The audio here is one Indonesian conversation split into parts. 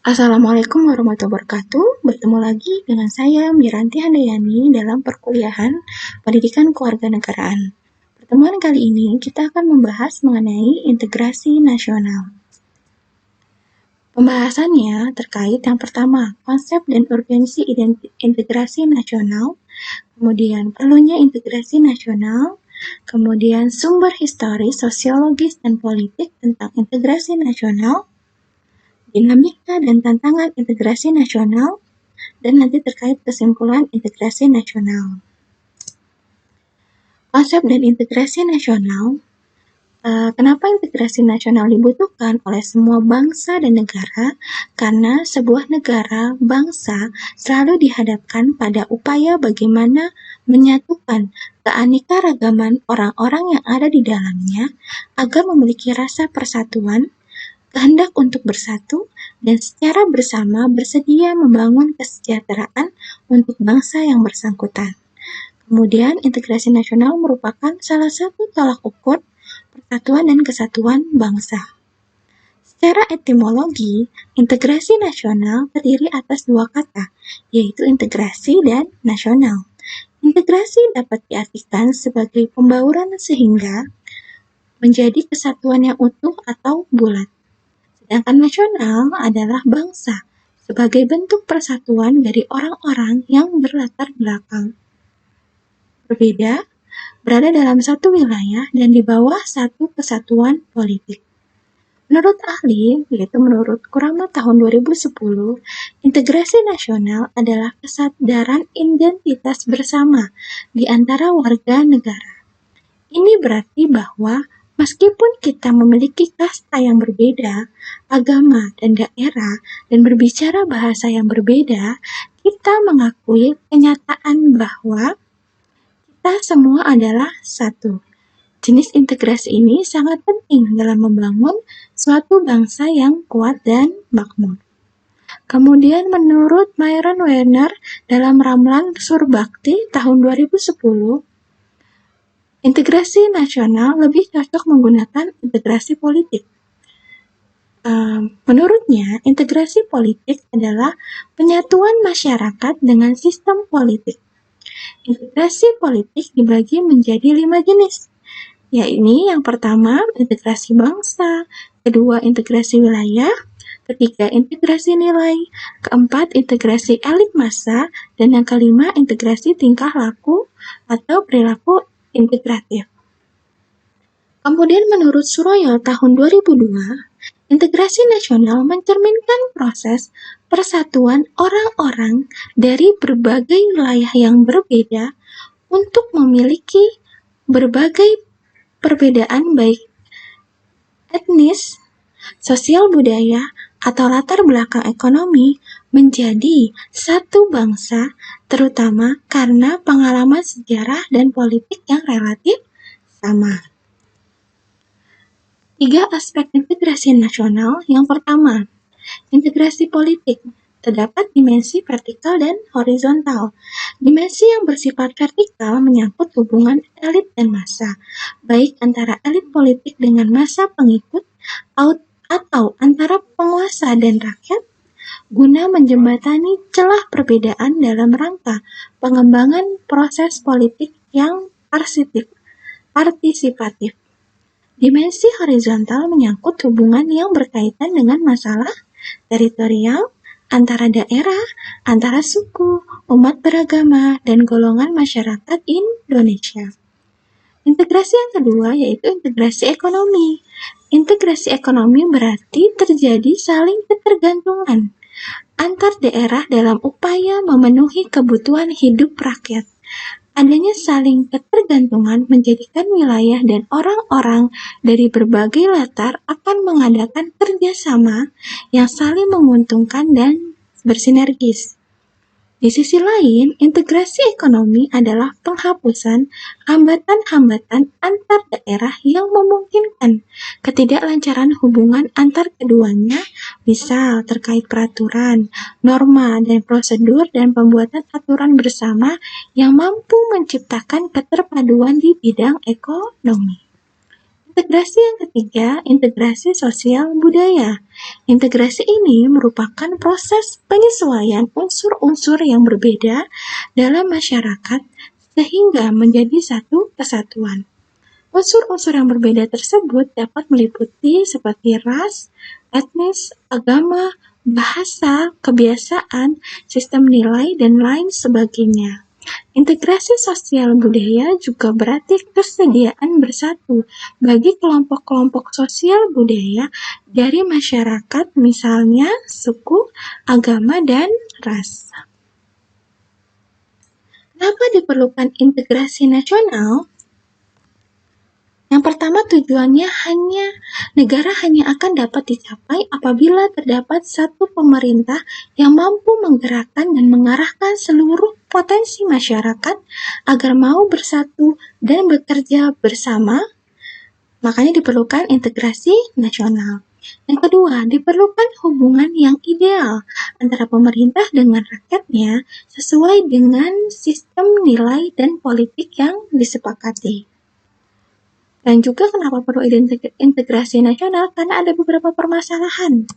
Assalamualaikum warahmatullahi wabarakatuh. Bertemu lagi dengan saya Miranti Handayani dalam perkuliahan Pendidikan Kewarganegaraan. Pertemuan kali ini kita akan membahas mengenai integrasi nasional. Pembahasannya terkait yang pertama, konsep dan urgensi integrasi nasional, kemudian perlunya integrasi nasional, kemudian sumber historis, sosiologis, dan politik tentang integrasi nasional, dinamika dan tantangan integrasi nasional, dan nanti terkait kesimpulan integrasi nasional. Konsep dan integrasi nasional, kenapa integrasi nasional dibutuhkan oleh semua bangsa dan negara? Karena sebuah negara, bangsa, selalu dihadapkan pada upaya bagaimana menyatukan keanekaragaman orang-orang yang ada di dalamnya agar memiliki rasa persatuan, kehendak untuk bersatu, dan secara bersama bersedia membangun kesejahteraan untuk bangsa yang bersangkutan. Kemudian, integrasi nasional merupakan salah satu tolak ukur persatuan dan kesatuan bangsa. Secara etimologi, integrasi nasional terdiri atas dua kata, yaitu integrasi dan nasional. Integrasi dapat diartikan sebagai pembauran sehingga menjadi kesatuan yang utuh atau bulat. Sedangkan nasional adalah bangsa, sebagai bentuk persatuan dari orang-orang yang berlatar belakang berbeda, berada dalam satu wilayah dan di bawah satu kesatuan politik. Menurut ahli, yaitu menurut Kurama tahun 2010, integrasi nasional adalah kesadaran identitas bersama di antara warga negara. Ini berarti bahwa meskipun kita memiliki kasta yang berbeda, agama dan daerah, dan berbicara bahasa yang berbeda, kita mengakui kenyataan bahwa kita semua adalah satu. Jenis integrasi ini sangat penting dalam membangun suatu bangsa yang kuat dan makmur. Kemudian menurut Myron Werner dalam Ramlan Surbakti tahun 2010, integrasi nasional lebih cocok menggunakan integrasi politik. Menurutnya, integrasi politik adalah penyatuan masyarakat dengan sistem politik. Integrasi politik dibagi menjadi 5 jenis, yaitu yang pertama, integrasi bangsa, kedua, integrasi wilayah, ketiga, integrasi nilai, keempat, integrasi elit massa, dan yang kelima, integrasi tingkah laku atau perilaku integratif. Kemudian menurut Suroyo tahun 2002, integrasi nasional mencerminkan proses persatuan orang-orang dari berbagai wilayah yang berbeda untuk memiliki berbagai perbedaan baik etnis, sosial budaya, atau latar belakang ekonomi menjadi satu bangsa, terutama karena pengalaman sejarah dan politik yang relatif sama. 3 aspek integrasi nasional. Yang pertama, integrasi politik. Terdapat dimensi vertikal dan horizontal. Dimensi yang bersifat vertikal menyangkut hubungan elit dan massa, baik antara elit politik dengan massa pengikut atau antara penguasa dan rakyat, guna menjembatani celah perbedaan dalam rangka pengembangan proses politik yang partisipatif. Dimensi horizontal menyangkut hubungan yang berkaitan dengan masalah teritorial, antara daerah, antara suku, umat beragama, dan golongan masyarakat Indonesia. Integrasi yang kedua yaitu integrasi ekonomi. Integrasi ekonomi berarti terjadi saling ketergantungan antar daerah dalam upaya memenuhi kebutuhan hidup rakyat. Adanya saling ketergantungan menjadikan wilayah dan orang-orang dari berbagai latar akan mengadakan kerjasama yang saling menguntungkan dan bersinergis. Di sisi lain, integrasi ekonomi adalah penghapusan hambatan-hambatan antar daerah yang memungkinkan ketidaklancaran hubungan antar keduanya, misal terkait peraturan, norma, dan prosedur, dan pembuatan aturan bersama yang mampu menciptakan keterpaduan di bidang ekonomi. Integrasi yang ketiga, integrasi sosial budaya. Integrasi ini merupakan proses penyesuaian unsur-unsur yang berbeda dalam masyarakat sehingga menjadi satu kesatuan. Unsur-unsur yang berbeda tersebut dapat meliputi seperti ras, etnis, agama, bahasa, kebiasaan, sistem nilai, dan lain sebagainya. Integrasi sosial budaya juga berarti kesediaan bersatu bagi kelompok-kelompok sosial budaya dari masyarakat, misalnya suku, agama, dan ras. Kenapa diperlukan integrasi nasional? Yang pertama, tujuannya negara hanya akan dapat dicapai apabila terdapat satu pemerintah yang mampu menggerakkan dan mengarahkan seluruh potensi masyarakat agar mau bersatu dan bekerja bersama. Makanya diperlukan integrasi nasional. Yang kedua, diperlukan hubungan yang ideal antara pemerintah dengan rakyatnya sesuai dengan sistem nilai dan politik yang disepakati. Dan juga kenapa perlu integrasi nasional? Karena ada beberapa permasalahan.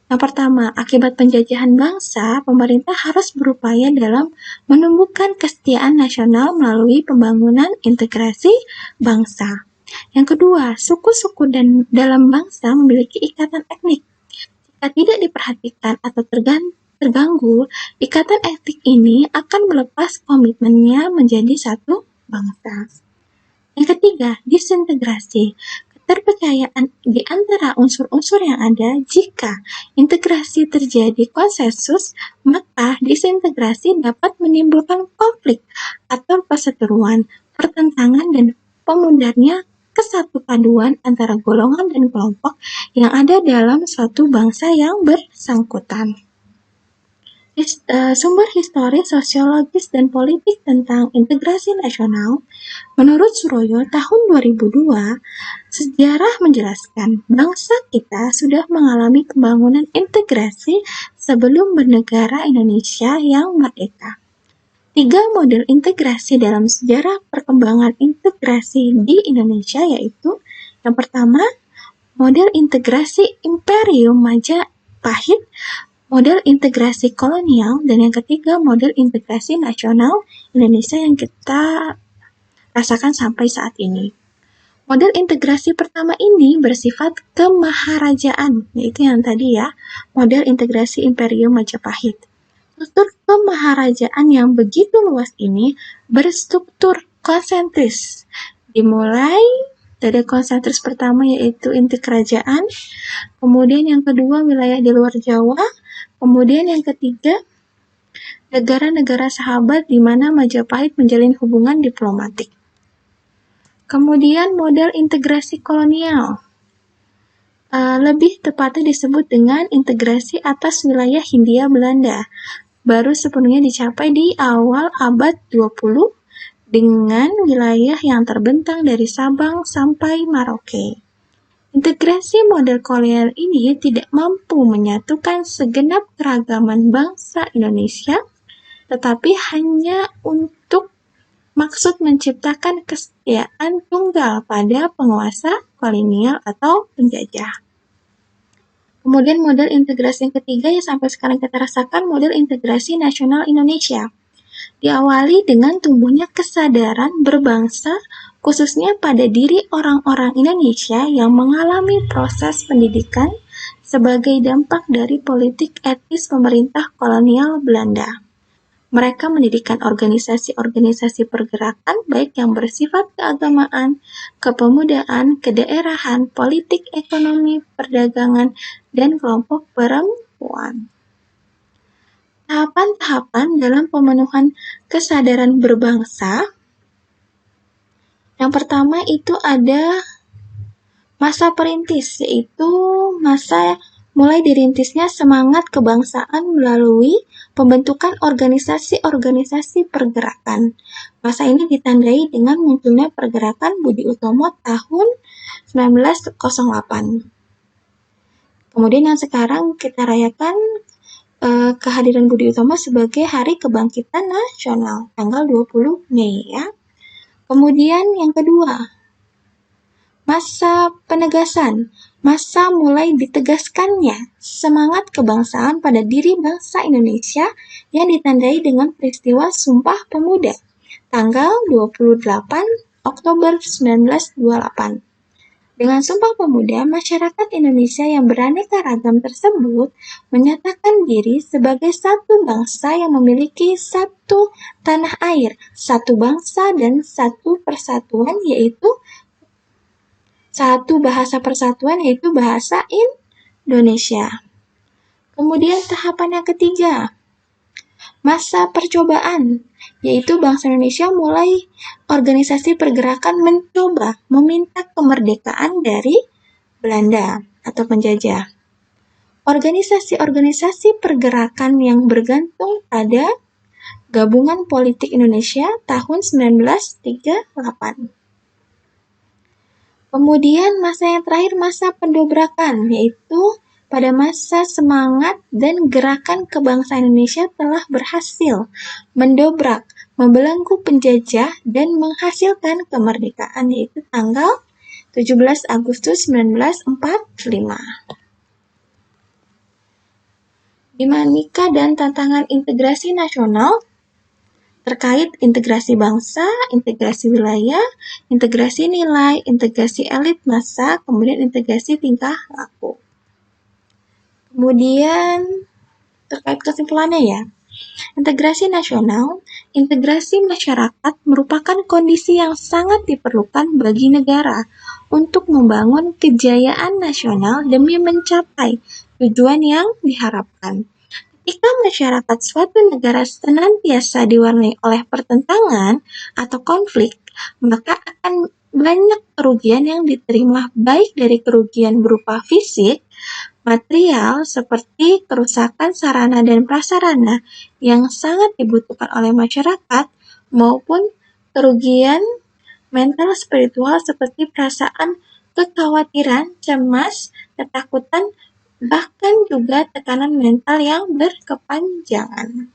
Yang pertama, akibat penjajahan bangsa, pemerintah harus berupaya dalam menumbuhkan kesetiaan nasional melalui pembangunan integrasi bangsa. Yang kedua, suku-suku dan dalam bangsa memiliki ikatan etnik. Jika tidak diperhatikan atau terganggu, ikatan etnik ini akan melepas komitmennya menjadi satu bangsa. Yang ketiga, disintegrasi. Keterpercayaan di antara unsur-unsur yang ada. Jika integrasi terjadi konsensus, maka disintegrasi dapat menimbulkan konflik atau perseteruan, pertentangan, dan pemudarnya kesatupaduan antara golongan dan kelompok yang ada dalam suatu bangsa yang bersangkutan. Sumber historis, sosiologis, dan politik tentang integrasi nasional. Menurut Suroyo tahun 2002, sejarah menjelaskan bangsa kita sudah mengalami pembangunan integrasi sebelum bernegara Indonesia yang merdeka. 3 model integrasi dalam sejarah perkembangan integrasi di Indonesia yaitu yang pertama, model integrasi Imperium Majapahit, model integrasi kolonial, dan yang ketiga model integrasi nasional Indonesia yang kita rasakan sampai saat ini. Model integrasi pertama ini bersifat kemaharajaan, yaitu yang tadi ya, model integrasi Imperium Majapahit. Struktur kemaharajaan yang begitu luas ini berstruktur konsentris. Dimulai dari konsentris pertama yaitu inti kerajaan, kemudian yang kedua wilayah di luar Jawa, kemudian yang ketiga, negara-negara sahabat di mana Majapahit menjalin hubungan diplomatik. Kemudian model integrasi kolonial, lebih tepatnya disebut dengan integrasi atas wilayah Hindia Belanda, baru sepenuhnya dicapai di awal abad 20 dengan wilayah yang terbentang dari Sabang sampai Merauke. Integrasi model kolonial ini tidak mampu menyatukan segenap keragaman bangsa Indonesia, tetapi hanya untuk maksud menciptakan kesetiaan tunggal pada penguasa kolonial atau penjajah. Kemudian model integrasi yang ketiga yang sampai sekarang kita rasakan, model integrasi nasional Indonesia. Diawali dengan tumbuhnya kesadaran berbangsa, khususnya pada diri orang-orang Indonesia yang mengalami proses pendidikan sebagai dampak dari politik etis pemerintah kolonial Belanda. Mereka mendirikan organisasi-organisasi pergerakan baik yang bersifat keagamaan, kepemudaan, kedaerahan, politik, ekonomi, perdagangan, dan kelompok perempuan. Tahapan-tahapan dalam pemenuhan kesadaran berbangsa. Yang pertama itu ada masa perintis, yaitu masa mulai dirintisnya semangat kebangsaan melalui pembentukan organisasi-organisasi pergerakan. Masa ini ditandai dengan munculnya pergerakan Budi Utomo tahun 1908. Kemudian yang sekarang kita rayakan kehadiran Budi Utomo sebagai Hari Kebangkitan Nasional, tanggal 20 Mei ya. Kemudian yang kedua, Masa penegasan, masa mulai ditegaskannya semangat kebangsaan pada diri bangsa Indonesia yang ditandai dengan peristiwa Sumpah Pemuda, tanggal 28 Oktober 1928. Dengan Sumpah Pemuda, masyarakat Indonesia yang beraneka ragam tersebut menyatakan diri sebagai satu bangsa yang memiliki satu tanah air, satu bangsa dan satu persatuan yaitu satu bahasa persatuan yaitu bahasa Indonesia. Kemudian tahapan yang ketiga, masa percobaan, yaitu bangsa Indonesia mulai organisasi pergerakan mencoba meminta kemerdekaan dari Belanda atau penjajah. Organisasi-organisasi pergerakan yang bergantung pada Gabungan Politik Indonesia tahun 1938. Kemudian masa yang terakhir masa pendobrakan, yaitu pada masa semangat dan gerakan kebangsaan Indonesia telah berhasil mendobrak, membelenggu penjajah dan menghasilkan kemerdekaan, yaitu tanggal 17 Agustus 1945. Dinamika dan tantangan integrasi nasional terkait integrasi bangsa, integrasi wilayah, integrasi nilai, integrasi elit massa, kemudian integrasi tingkah laku. Kemudian terkait kesimpulannya ya, integrasi nasional, integrasi masyarakat merupakan kondisi yang sangat diperlukan bagi negara untuk membangun kejayaan nasional demi mencapai tujuan yang diharapkan. Jika masyarakat suatu negara senantiasa diwarnai oleh pertentangan atau konflik, maka akan banyak kerugian yang diterima baik dari kerugian berupa fisik, material seperti kerusakan sarana dan prasarana yang sangat dibutuhkan oleh masyarakat, maupun kerugian mental spiritual seperti perasaan kekhawatiran, cemas, ketakutan, bahkan juga tekanan mental yang berkepanjangan.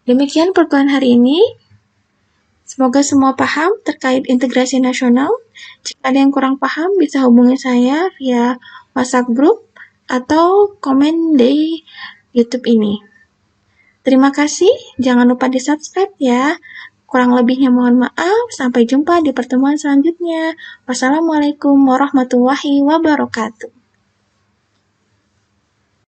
Demikian perkuliahan hari ini. Semoga semua paham terkait integrasi nasional. Jika ada yang kurang paham, bisa hubungi saya via WhatsApp group atau komen di YouTube ini. Terima kasih, jangan lupa di-subscribe ya. Kurang lebihnya mohon maaf, sampai jumpa di pertemuan selanjutnya. Wassalamualaikum warahmatullahi wabarakatuh.